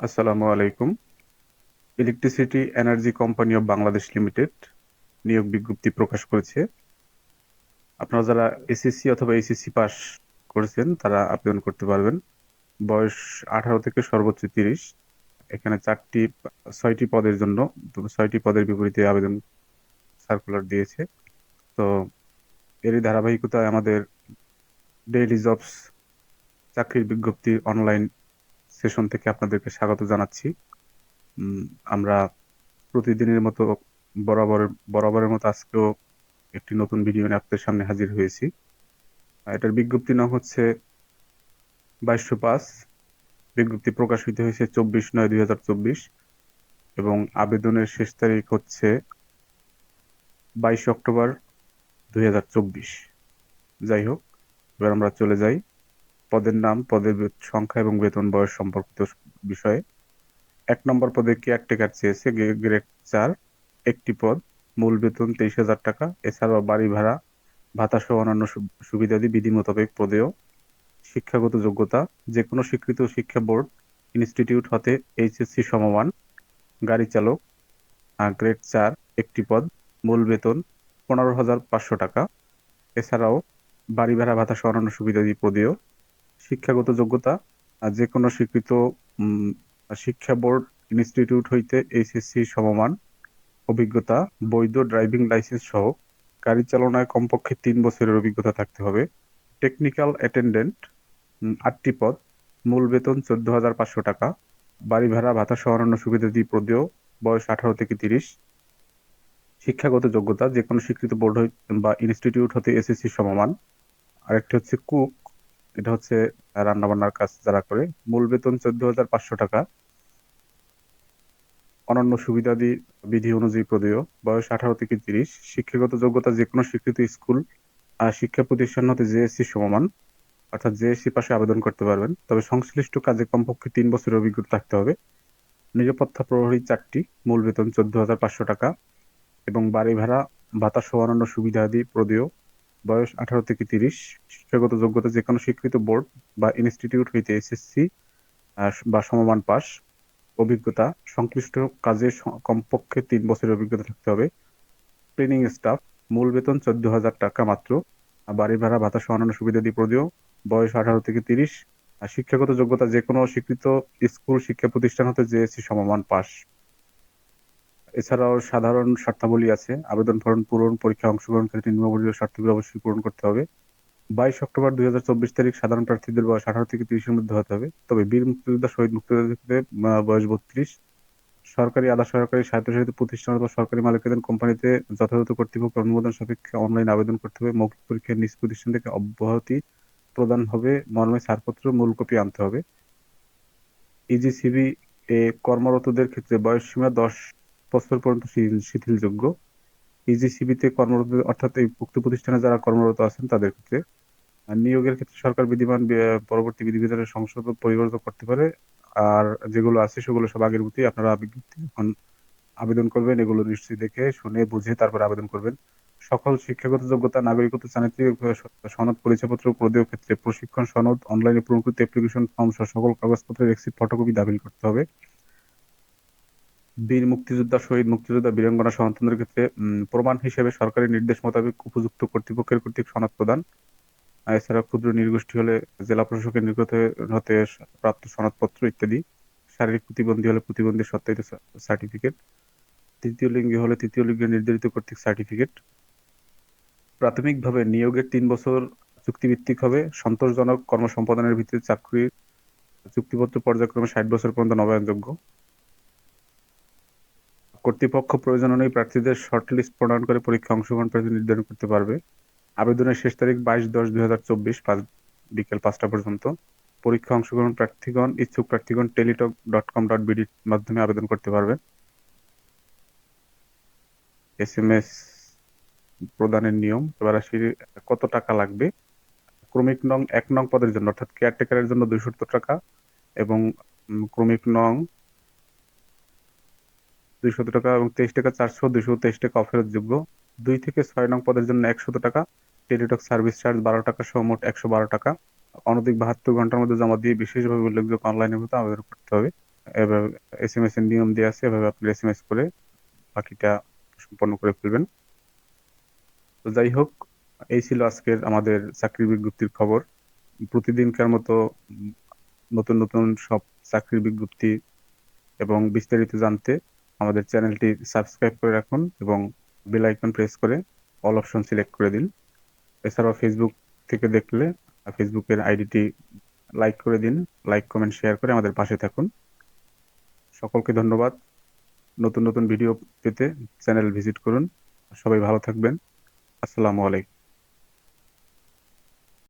আসসালামু আলাইকুম। Electricity energy company of Bangladesh limited নিয়োগ বিজ্ঞপ্তি প্রকাশ করেছে। আপনারা যারা এসএসসি অথবা এইচএসসি পাস করেছেন তারা আবেদন করতে পারবেন। বয়স 18 থেকে সর্বোচ্চ 30। এখানে 6টি পদের জন্য 6টি পদের বিপরীতে আবেদন সার্কুলার দিয়েছে। তো এরই ধারাবাহিকতায় আমাদের ডেইলি জবস চাকরির বিজ্ঞপ্তি অনলাইন সেশন থেকে আপনাদেরকে স্বাগত জানাচ্ছি। উম, আমরা প্রতিদিনের মতো বরাবর বরাবরের মতো আজকেও একটি নতুন ভিডিও নিয়ে আপনাদের সামনে হাজির হয়েছি। এটার বিজ্ঞপ্তি নাম হচ্ছে 2205। বিজ্ঞপ্তি প্রকাশিত হয়েছে 24/9/2024 এবং আবেদনের শেষ তারিখ হচ্ছে 22 অক্টোবর 2024। যাই হোক, এবার আমরা চলে যাই পদের নাম, পদের সংখ্যা এবং বেতন বয়স সম্পর্কিত বিষয়ে। 1 নম্বর পদে কেয়ারটেকার চেয়েছে, গ্রেড 4, একটি পদ, মূল বেতন 23,000 টাকা। এছাড়াও বাড়ি ভাড়া, ভাতা সহ অন্যান্য সুবিধাদি বিধি মোতাবেক প্রদেয়। শিক্ষাগত যোগ্যতা: যে কোনো স্বীকৃত শিক্ষা বোর্ড ইনস্টিটিউট হতে এইচএসসি সমমান। গাড়ি চালক, গ্রেড 4, একটি পদ, মূল বেতন 15,500 টাকা। এছাড়াও বাড়ি ভাড়া ভাতা সহ অন্যান্য সুবিধাদি প্রদেয়। শিক্ষাগত যোগ্যতা: যে কোনো স্বীকৃত উম, শিক্ষা বোর্ড ইনস্টিটিউট হইতে এইচএসসি সমমান। অভিজ্ঞতা: বৈধ ড্রাইভিং লাইসেন্স সহ গাড়ি চালনায় কমপক্ষে 3 বছরের অভিজ্ঞতা থাকতে হবে। টেকনিক্যাল অ্যাটেন্ডেন্ট, 8টি পদ, মূল বেতন 14,500 টাকা। বাড়ি ভাড়া ভাতা সহ অন্যান্য সুবিধাদি প্রদেয়। বয়স 18 থেকে 30। শিক্ষাগত যোগ্যতা: যে কোনো স্বীকৃত বোর্ড বা ইনস্টিটিউট হতে এসএসসি সমমান। আরেকটি হচ্ছে কুক, এটা হচ্ছে রান্না বান্নার কাজ যারা করে। মূল বেতন 14,500 টাকা। অন্যান্য সুবিধাদি বিধি অনুযায়ী প্রদেয়। বয়স 18 থেকে 30। শিক্ষাগত যোগ্যতা: যে কোনো স্বীকৃত স্কুল শিক্ষা প্রতিষ্ঠান হতে জেএসসি সমমান, অর্থাৎ জেএসসি পাশে আবেদন করতে পারবেন। তবে সংশ্লিষ্ট কাজে কমপক্ষে 3 বছরের অভিজ্ঞতা থাকতে হবে। নিরাপত্তা প্রহরী 4টি, মূল বেতন 14,500 টাকা এবং বাড়ি ভাড়া ভাতা সহ অন্যান্য সুবিধাদি প্রদেয়। বয়স 18 থেকে 30। শিক্ষাগত যোগ্যতা: যে কোনো স্বীকৃত বোর্ড বা ইনস্টিটিউট হইতে এসএসসি বা সমমান পাস। অভিজ্ঞতা: সংশ্লিষ্ট কাজে কমপক্ষে 3 বছরের অভিজ্ঞতা থাকতে হবে। ট্রেনিং স্টাফ, মূল বেতন 14,000 টাকা মাত্র। বাড়ি ভাড়া ভাতা সহ অন্যান্য সুবিধাদি প্রদেয়। বয়স 18 থেকে 30। আর শিক্ষাগত যোগ্যতা: যে কোনো স্বীকৃত স্কুল শিক্ষা প্রতিষ্ঠান হতে জেএসসি সমমান পাস। এছাড়াও সাধারণ শর্তাবলী আছে। আবেদন ফরম পূরণ, পরীক্ষা অংশগ্রহণ ক্ষেত্রে নিম্নবর্ণিত শর্তগুলো অবশ্যই পূরণ করতে হবে। 22 অক্টোবর 2024 তারিখ সাধারণ প্রার্থীদের বয়স 18 থেকে 30-এর মধ্যে হতে হবে। তবে বীর মুক্তিযোদ্ধা, শহীদ মুক্তিযোদ্ধাদের বয়স 32। সরকারি, আধা সরকারি, স্বায়ত্তশাসিত প্রতিষ্ঠান অথবা সরকারি মালিকানাধীন কোম্পানিতে যথাযথ কর্তৃপক্ষের অনুমোদন সাপেক্ষে অনলাইন আবেদন করতে হবে। মৌখিক পরীক্ষায় নিজ প্রতিষ্ঠান থেকে অব্যাহতি প্রদান হবে মর্মে ছাড়পত্র মূল কপি আনতে হবে। ইজিসিবি এ কর্মরতদের ক্ষেত্রে বয়সসীমা 10 বছর পর্যন্ত শিথিলযোগ্য। ইজিসিবি তে কর্মরত অর্থাৎ এই উক্ত প্রতিষ্ঠানে যারা কর্মরত আছেন তাদের ক্ষেত্রে। আর নিয়োগের ক্ষেত্রে সরকার বিধিমান পরবর্তী বিধিবিধানের সংশোধন পরিবর্তন করতে পারে। আর যেগুলো আছে সেগুলো সব আগের মতোই। আপনারা বিজ্ঞপ্তি যখন আবেদন করবেন এগুলো নিশ্চয়ই দেখে শুনে বুঝে তারপর আবেদন করবেন। সকল শিক্ষাগত যোগ্যতা, নাগরিকত্ব, চারিত্রিক সনদ, পরিচয়পত্র প্রদেয় ক্ষেত্রে প্রশিক্ষণ সনদ, অনলাইনে পূরণকৃত অ্যাপ্লিকেশন ফর্ম সহ সকল কাগজপত্রের এক্সিট ফটোকপি দাখিল করতে হবে। বীর মুক্তিযোদ্ধা, শহীদ মুক্তিযোদ্ধা, বীরাঙ্গনা সন্তানদের ক্ষেত্রে প্রমাণ হিসেবে সরকারি নির্দেশ মোতাবেক উপযুক্ত কর্তৃপক্ষের কর্তৃক সনদ প্রদান। এছাড়া ক্ষুদ্র নৃগোষ্ঠী হলে জেলা প্রশাসকের নিকট হতে প্রাপ্ত সনদপত্র ইত্যাদি। শারীরিক প্রতিবন্ধী হলে প্রতিবন্ধী সত্যায়িত সার্টিফিকেট। তৃতীয় লিঙ্গী হলে তৃতীয় লিঙ্গের নির্ধারিত কর্তৃক সার্টিফিকেট। প্রাথমিকভাবে নিয়োগের 3 বছর চুক্তিভিত্তিক হবে। সন্তোষজনক কর্মসম্পাদনের ভিত্তিতে চাকরির চুক্তিপত্র পর্যায়ক্রমে 60 বছর পর্যন্ত নবায়নযোগ্য। কর্তৃপক্ষ প্রয়োজন অনুযায়ী প্রার্থীদের শর্ট লিস্ট প্রণয়ন করে পরীক্ষা অংশগ্রহণ প্রার্থী নির্ধারণ করতে পারবে। আবেদনের শেষ তারিখ 22/10/2024 বিকেল 5টা পর্যন্ত। পরীক্ষা অংশগ্রহণ প্রার্থীগণ, ইচ্ছুক প্রার্থীগণ টেলিটক.com.bd মাধ্যমে আবেদন করতে পারবেন। এসএমএস প্রদানের নিয়ম। এবার আসি কত টাকা লাগবে। ক্রমিক নং 1 নং পদের জন্য অর্থাৎ কেয়ারটেকারের জন্য 270 টাকা এবং ক্রমিক নং 200 টাকা এবং 23 টাকা 400, 223 টাকা অফেরতযোগ্য। 2 থেকে 6 নং পদের জন্য 100 টাকা। টেলিটক সার্ভিস চার্জ 12 টাকা সহ মোট 112 টাকা। অনধিক 72 ঘন্টার মধ্যে জমা দিয়ে বিশেষভাবে উল্লেখযোগ্য অনলাইনের মতো আবেদন করতে হবে। এভাবে এসএমএস এর নিয়ম দেওয়া আছে, এভাবে আপনি এসএমএস করে বাকিটা সম্পন্ন করে ফেলবেন। তো যাই হোক, এই ছিল আজকের আমাদের চাকরি বিজ্ঞপ্তির খবর। প্রতিদিনকার মতো উম, নতুন নতুন সব চাকরির বিজ্ঞপ্তি এবং বিস্তারিত জানতে আমাদের চ্যানেলটি সাবস্ক্রাইব করে রাখুন এবং বেল আইকন প্রেস করে অল অপশন সিলেক্ট করে দিন। এছাড়াও ফেসবুক থেকে দেখলে ফেসবুকের আইডিটি লাইক করে দিন। লাইক কমেন্ট শেয়ার করে আমাদের পাশে থাকুন। সকলকে ধন্যবাদ। নতুন নতুন ভিডিও পেতে চ্যানেল ভিজিট করুন। সবাই ভালো থাকবেন। আসসালামু আলাইকুম।